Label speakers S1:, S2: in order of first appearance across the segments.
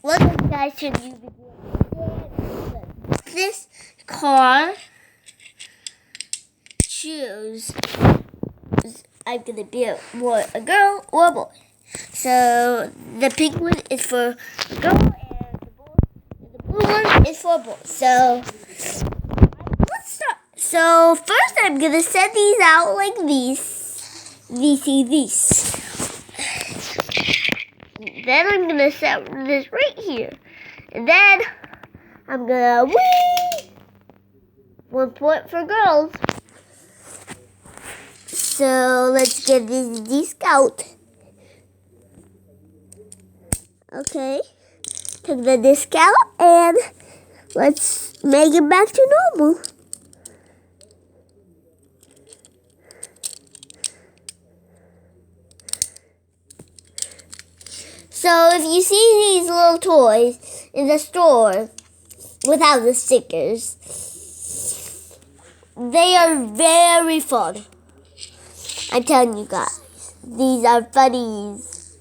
S1: Welcome guys to a new video. This car choose I'm gonna be a girl or a boy. So the pink one is for a girl and the blue one is for a boy. So let's start. So first I'm gonna set these out like these. Then I'm gonna set this right here. And then I'm gonna whee! 1 point for girls. So let's get this disc out. Okay. Take the disc out and let's make it back to normal. So if you see these little toys in the store without the stickers, they are very fun. I'm telling you guys, these are funnies.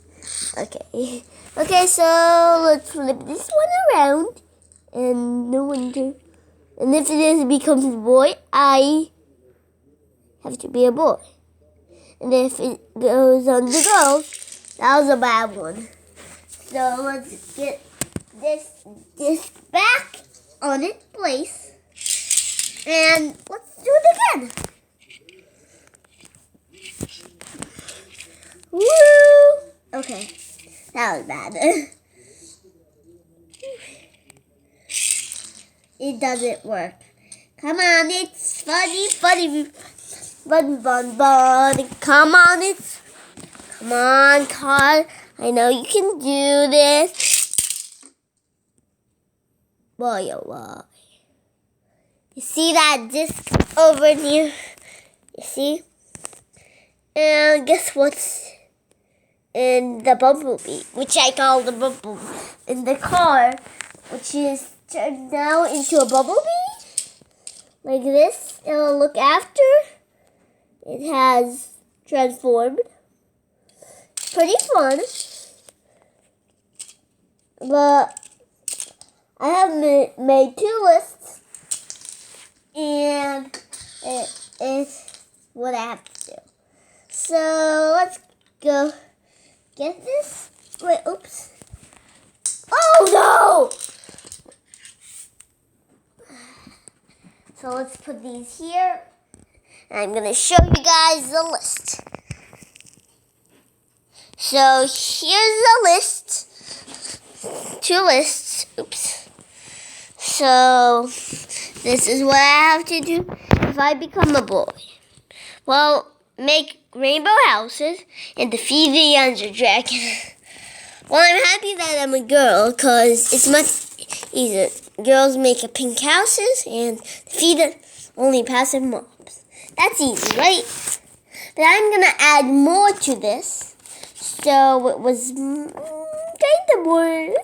S1: Okay. Okay, so let's flip this one around and no wonder. And if this becomes a boy, I have to be a boy. And if it goes on the girls, that was a bad one. So let's get this back on its place. And let's do it again. Woo! Okay, that was bad. It doesn't work. Come on, it's funny. Fun. Come on, car. I know you can do this. Boy, oh boy. You see that disc over here? You see? And guess what's in the bumblebee, which I call the bumblebee, in the car, which is turned now into a bumblebee? Like this. It'll look after. It has transformed. Pretty fun. But I have made 2 lists. And it is what I have to do. So let's go get this. Wait, oops. Oh no! So let's put these here. And I'm going to show you guys the list. So here's the list. 2 lists. Oops. So this is what I have to do if I become a boy. Well, make rainbow houses and defeat the Ender Dragon. Well, I'm happy that I'm a girl because it's much easier. Girls make a pink houses and defeat only passive mobs. That's easy, right? But I'm going to add more to this. So it was kind of more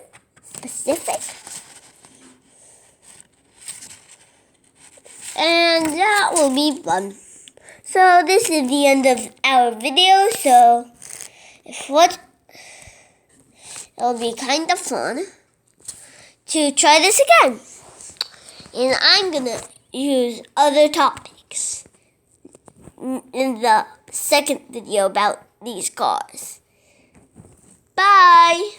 S1: specific. And that will be fun. So this is the end of our video. So it'll be kind of fun to try this again. And I'm going to use other topics in the second video about these cars. Bye!